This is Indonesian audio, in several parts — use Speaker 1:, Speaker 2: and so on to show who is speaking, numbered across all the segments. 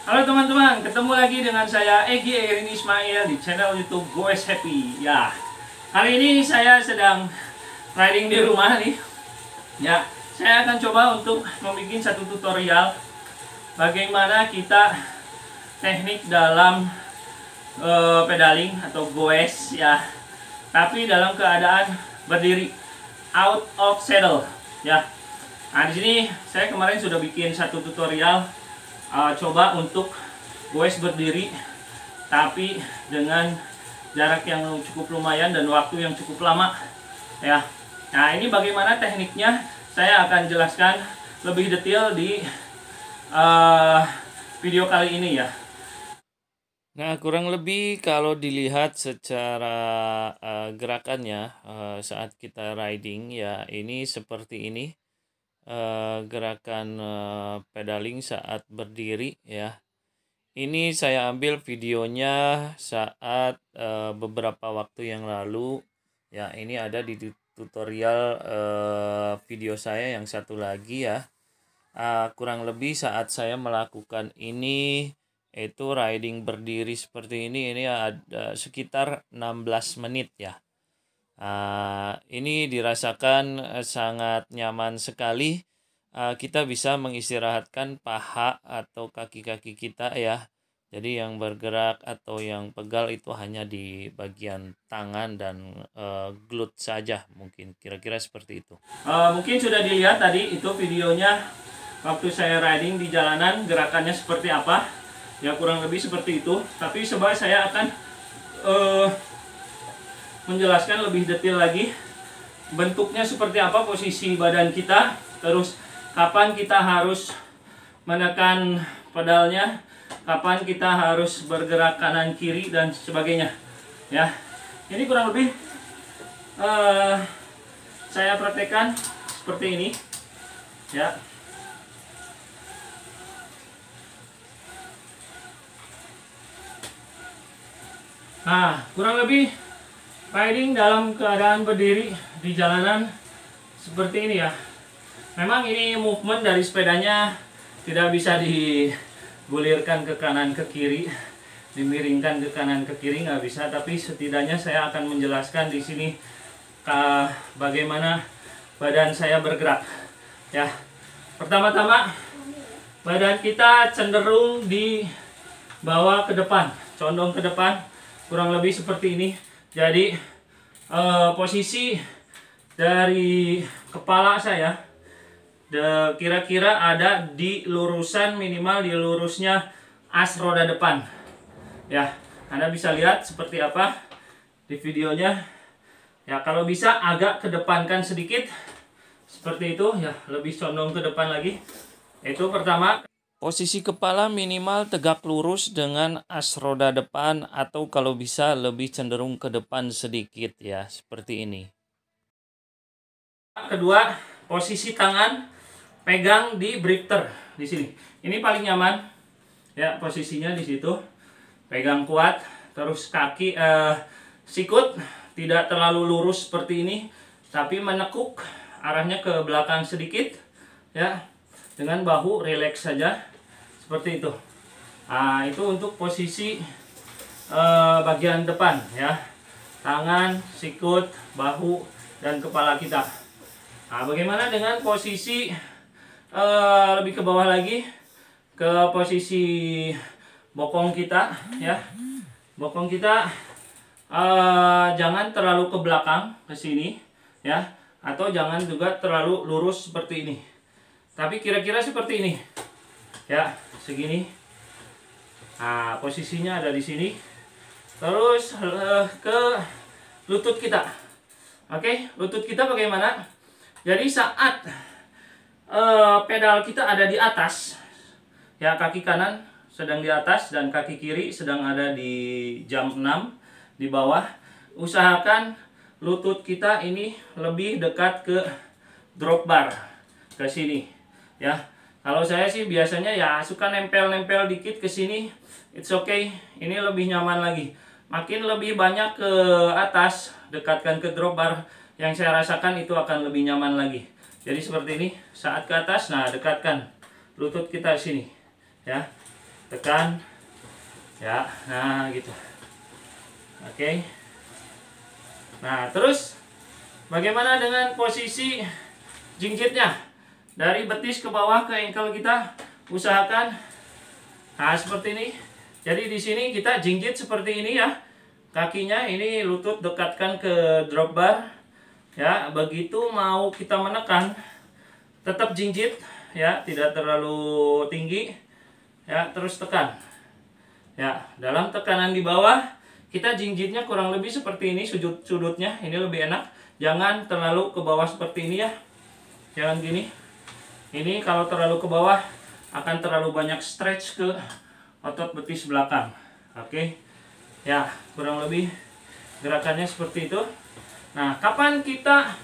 Speaker 1: Halo teman-teman, ketemu lagi dengan saya Egi Erin Ismail di channel YouTube Goes Happy. Ya, hari ini saya sedang riding di rumah nih. Ya, saya akan coba untuk membuat satu tutorial bagaimana kita teknik dalam pedaling atau goes ya. Tapi dalam keadaan berdiri, out of saddle. Ya. Nah, di sini saya kemarin sudah bikin satu tutorial. Coba untuk goes berdiri tapi dengan jarak yang cukup lumayan dan waktu yang cukup lama ya. Nah, ini bagaimana tekniknya saya akan jelaskan lebih detail di video kali ini ya. Nah, kurang lebih kalau dilihat secara gerakannya saat kita riding ya, ini seperti ini. Gerakan pedaling saat berdiri ya. Ini saya ambil videonya saat beberapa waktu yang lalu ya. Ini ada di tutorial video saya yang satu lagi ya. Kurang lebih saat saya melakukan ini itu riding berdiri seperti ini ada sekitar 16 menit ya. Ini dirasakan sangat nyaman sekali. Kita bisa mengistirahatkan paha atau kaki-kaki kita ya. Jadi yang bergerak atau yang pegal itu hanya di bagian tangan dan glute saja, mungkin kira-kira seperti itu. Mungkin sudah dilihat tadi itu videonya waktu saya riding di jalanan, gerakannya seperti apa. Ya, kurang lebih seperti itu. Tapi coba saya akan menjelaskan lebih detail lagi bentuknya seperti apa, posisi badan kita, terus kapan kita harus menekan pedalnya, kapan kita harus bergerak kanan kiri dan sebagainya ya. Ini kurang lebih saya praktekkan seperti ini ya. Nah, kurang lebih riding dalam keadaan berdiri di jalanan seperti ini ya. Memang ini movement dari sepedanya tidak bisa digulirkan ke kanan ke kiri, dimiringkan ke kanan ke kiri, nggak bisa. Tapi setidaknya saya akan menjelaskan di sini bagaimana badan saya bergerak ya. Pertama-tama badan kita cenderung dibawa ke depan, condong ke depan, kurang lebih seperti ini. Jadi posisi dari kepala saya kira-kira ada di lurusan, minimal di lurusnya as roda depan ya. Anda bisa lihat seperti apa di videonya ya. Kalau bisa agak kedepankan sedikit seperti itu ya, lebih condong ke depan lagi. Itu pertama. Posisi kepala minimal tegak lurus dengan as roda depan, atau kalau bisa lebih cenderung ke depan sedikit ya, seperti ini. Kedua, posisi tangan pegang di drifter di sini. Ini paling nyaman ya, posisinya di situ. Pegang kuat, terus kaki sikut tidak terlalu lurus seperti ini, tapi menekuk arahnya ke belakang sedikit ya. Dengan bahu rileks saja seperti itu. Nah, itu untuk posisi bagian depan ya. Tangan, sikut, bahu, dan kepala kita. Nah, bagaimana dengan posisi lebih ke bawah lagi, ke posisi bokong kita ya. Bokong kita jangan terlalu ke belakang ke sini ya, atau jangan juga terlalu lurus seperti ini. Tapi kira-kira seperti ini ya, segini. Nah, posisinya ada di sini. Terus ke lutut kita. Oke, lutut kita bagaimana? Jadi saat pedal kita ada di atas ya, kaki kanan sedang di atas dan kaki kiri sedang ada di jam 6 di bawah. Usahakan lutut kita ini lebih dekat ke drop bar, ke sini ya. Kalau saya sih biasanya ya suka nempel-nempel dikit ke sini. It's okay. Ini lebih nyaman lagi. Makin lebih banyak ke atas, dekatkan ke drop bar, yang saya rasakan itu akan lebih nyaman lagi. Jadi seperti ini, saat ke atas, nah dekatkan lutut kita sini ya. tekan, ya, nah gitu. Oke. Nah, terus bagaimana dengan posisi jingjitnya? Dari betis ke bawah ke ankle kita usahakan, nah seperti ini. Jadi di sini kita jingjit seperti ini ya. Kakinya ini lutut dekatkan ke drop bar. Ya, begitu mau kita menekan tetap jingjit ya, tidak terlalu tinggi. Ya, terus tekan. Ya, dalam tekanan di bawah kita jingjitnya kurang lebih seperti ini sudutnya. Ini lebih enak. Jangan terlalu ke bawah seperti ini ya. Jangan gini. Ini kalau terlalu ke bawah akan terlalu banyak stretch ke otot betis belakang. Oke. Ya, kurang lebih gerakannya seperti itu. Nah, kapan kita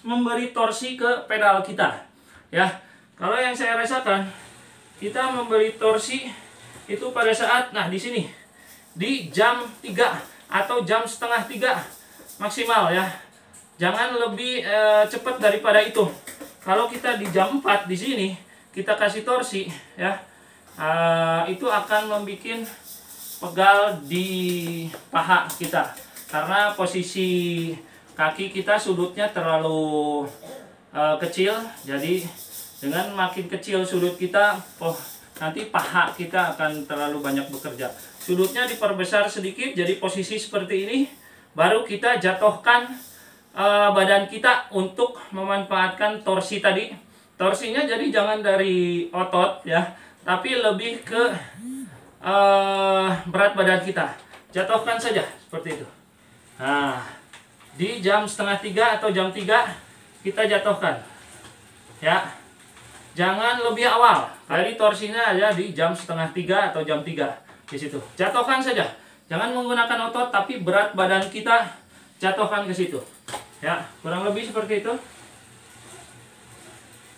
Speaker 1: memberi torsi ke pedal kita? Ya, kalau yang saya rasakan, kita memberi torsi itu pada saat, nah di sini, di jam 3 atau jam setengah 3 maksimal ya. Jangan lebih cepat daripada itu. Kalau kita di jam 4 di sini, kita kasih torsi ya, itu akan membuat pegal di paha kita. Karena posisi kaki kita sudutnya terlalu kecil, jadi dengan makin kecil sudut kita, nanti paha kita akan terlalu banyak bekerja. Sudutnya diperbesar sedikit, jadi posisi seperti ini, baru kita jatuhkan badan kita untuk memanfaatkan torsi tadi. Torsinya jadi jangan dari otot ya, tapi lebih ke berat badan kita. Jatuhkan saja seperti itu. Nah, di jam setengah 3 atau jam 3 kita jatuhkan ya. Jangan lebih awal. Kali torsinya aja di jam setengah 3 atau jam 3 di situ. Jatuhkan saja. Jangan menggunakan otot, tapi berat badan kita jatuhkan ke situ. Ya, kurang lebih seperti itu.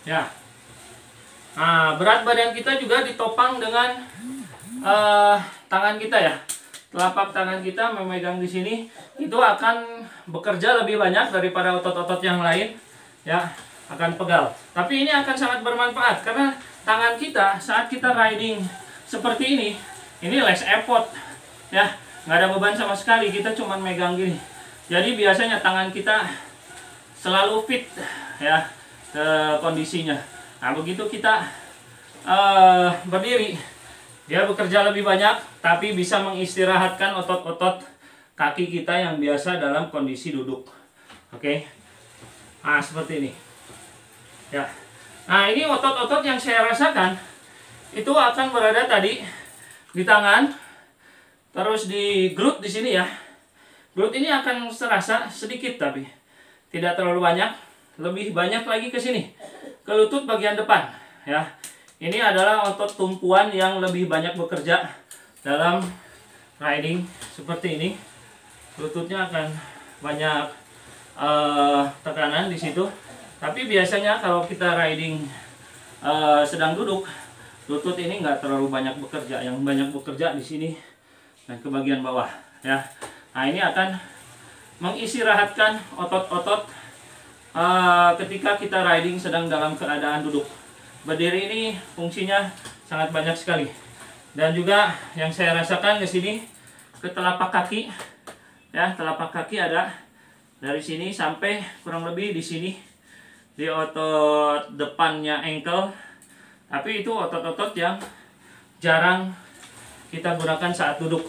Speaker 1: Ya. Nah, berat badan kita juga ditopang dengan tangan kita ya. Telapak tangan kita memegang di sini, itu akan bekerja lebih banyak daripada otot-otot yang lain. Ya, akan pegal. Tapi ini akan sangat bermanfaat karena tangan kita saat kita riding seperti ini less effort ya, nggak ada beban sama sekali, kita cuma megang gini. Jadi biasanya tangan kita selalu fit ya ke kondisinya. Nah, begitu kita berdiri, dia bekerja lebih banyak, tapi bisa mengistirahatkan otot-otot kaki kita yang biasa dalam kondisi duduk. Oke. Nah, seperti ini. Ya. Nah, ini otot-otot yang saya rasakan itu akan berada tadi di tangan, terus di glute di sini ya. Glute ini akan terasa sedikit tapi tidak terlalu banyak, lebih banyak lagi ke sini, ke lutut bagian depan ya. Ini adalah otot tumpuan yang lebih banyak bekerja dalam riding seperti ini. Lututnya akan banyak tekanan di situ. Tapi biasanya kalau kita riding sedang duduk, lutut ini nggak terlalu banyak bekerja. Yang banyak bekerja di sini dan ke bagian bawah ya. Nah, ini akan mengistirahatkan otot-otot ketika kita riding sedang dalam keadaan duduk. Berdiri ini fungsinya sangat banyak sekali. Dan juga yang saya rasakan di sini ke telapak kaki ya, telapak kaki ada dari sini sampai kurang lebih di sini, di otot depannya ankle. Tapi itu otot-otot yang jarang kita gunakan saat duduk.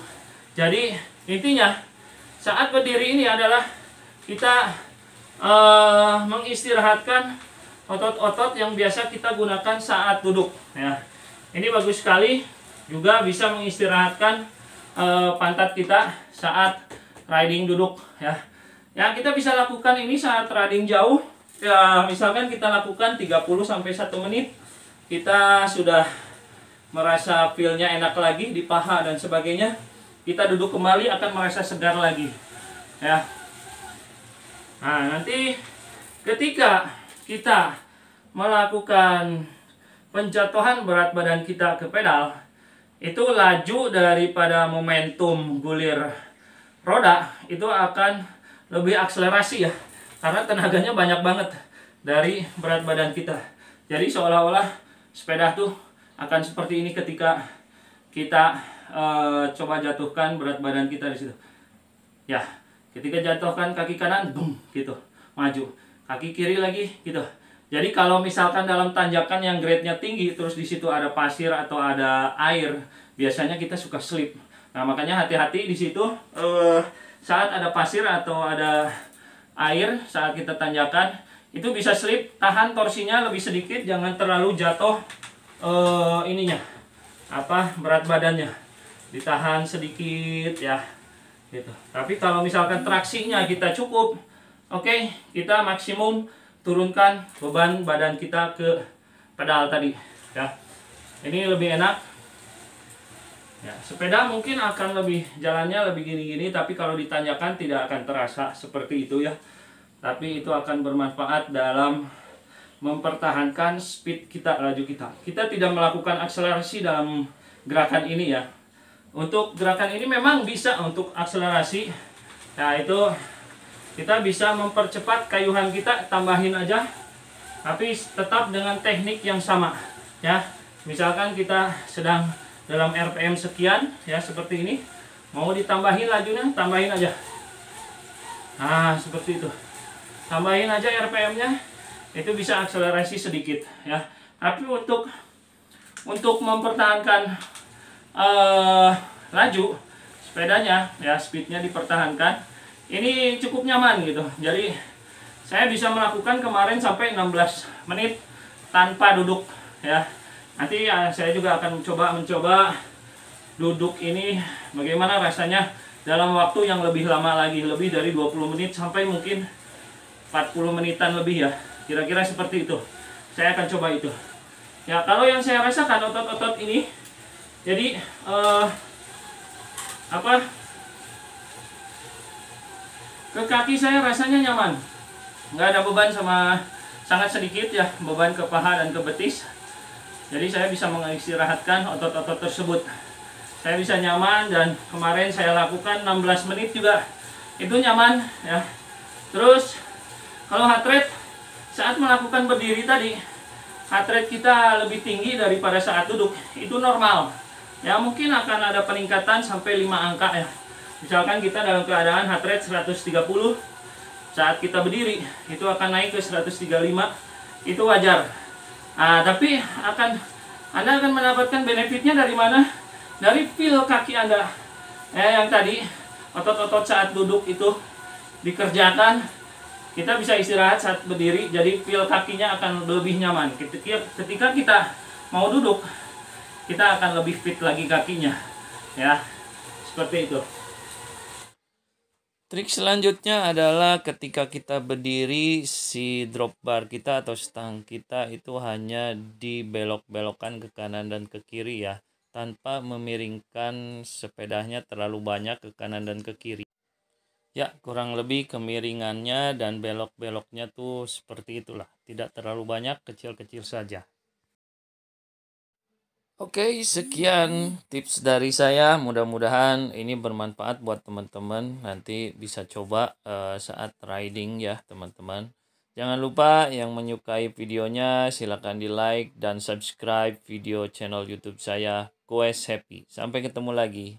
Speaker 1: Jadi intinya saat berdiri ini adalah kita mengistirahatkan otot-otot yang biasa kita gunakan saat duduk ya. Ini bagus sekali, juga bisa mengistirahatkan pantat kita saat riding duduk ya. Yang kita bisa lakukan ini saat riding jauh ya, misalkan kita lakukan 30 sampai 1 menit, kita sudah merasa feel-nya enak lagi di paha dan sebagainya. Kita duduk kembali akan merasa segar lagi ya. Nah, nanti ketika kita melakukan penjatuhan berat badan kita ke pedal, itu laju daripada momentum gulir roda itu akan lebih akselerasi ya, karena tenaganya banyak banget dari berat badan kita. Jadi seolah-olah sepeda tuh akan seperti ini ketika kita coba jatuhkan berat badan kita di situ. Ya, ketika jatuhkan kaki kanan, boom, gitu, maju. Kaki kiri lagi, gitu. Jadi kalau misalkan dalam tanjakan yang grade-nya tinggi, terus di situ ada pasir atau ada air, biasanya kita suka slip. Nah, makanya hati-hati di situ saat ada pasir atau ada air, saat kita tanjakan, itu bisa slip. Tahan torsinya lebih sedikit, jangan terlalu jatuh ininya, berat badannya. Ditahan sedikit ya. Gitu. Tapi kalau misalkan traksinya kita cukup, oke, kita maksimum turunkan beban badan kita ke pedal tadi ya. Ini lebih enak ya. Sepeda mungkin akan lebih jalannya lebih gini-gini, tapi kalau ditanyakan tidak akan terasa seperti itu ya. Tapi itu akan bermanfaat dalam mempertahankan speed kita, laju kita. Kita tidak melakukan akselerasi dalam gerakan ini ya. Untuk gerakan ini memang bisa untuk akselerasi. Nah, itu kita bisa mempercepat kayuhan kita, tambahin aja. Tapi tetap dengan teknik yang sama ya. Misalkan kita sedang dalam RPM sekian ya, seperti ini. Mau ditambahin lajunya, tambahin aja. Nah, seperti itu. Tambahin aja RPM-nya. Itu bisa akselerasi sedikit ya. Tapi untuk mempertahankan laju sepedanya ya, speednya dipertahankan, ini cukup nyaman gitu. Jadi saya bisa melakukan kemarin sampai 16 menit tanpa duduk ya. Nanti ya, saya juga akan mencoba duduk ini bagaimana rasanya dalam waktu yang lebih lama lagi, lebih dari 20 menit sampai mungkin 40 menitan lebih ya. Kira-kira seperti itu. Saya akan coba itu. Ya, kalau yang saya rasakan otot-otot ini, jadi ke kaki saya rasanya nyaman, nggak ada beban, sama sangat sedikit ya beban ke paha dan ke betis. Jadi saya bisa mengistirahatkan otot-otot tersebut. Saya bisa nyaman, dan kemarin saya lakukan 16 menit juga itu nyaman ya. Terus kalau heart rate saat melakukan berdiri tadi, heart rate kita lebih tinggi daripada saat duduk, itu normal. Ya, mungkin akan ada peningkatan sampai 5 angka ya. Misalkan kita dalam keadaan heart rate 130, saat kita berdiri itu akan naik ke 135, itu wajar. Tapi Anda akan mendapatkan benefitnya dari mana? Dari feel kaki Anda. Yang tadi otot-otot saat duduk itu dikerjakan, kita bisa istirahat saat berdiri, jadi feel kakinya akan lebih nyaman. Ketika kita mau duduk, kita akan lebih fit lagi kakinya ya, seperti itu. Trik selanjutnya adalah ketika kita berdiri, si drop bar kita atau stang kita itu hanya dibelok-belokkan ke kanan dan ke kiri ya, tanpa memiringkan sepedanya terlalu banyak ke kanan dan ke kiri. Ya, kurang lebih kemiringannya dan belok-beloknya tuh seperti itulah. Tidak terlalu banyak, kecil-kecil saja. Oke, sekian tips dari saya. Mudah-mudahan ini bermanfaat buat teman-teman. Nanti bisa coba saat riding ya, teman-teman. Jangan lupa yang menyukai videonya silakan di like dan subscribe video channel YouTube saya, Goes Happy. Sampai ketemu lagi.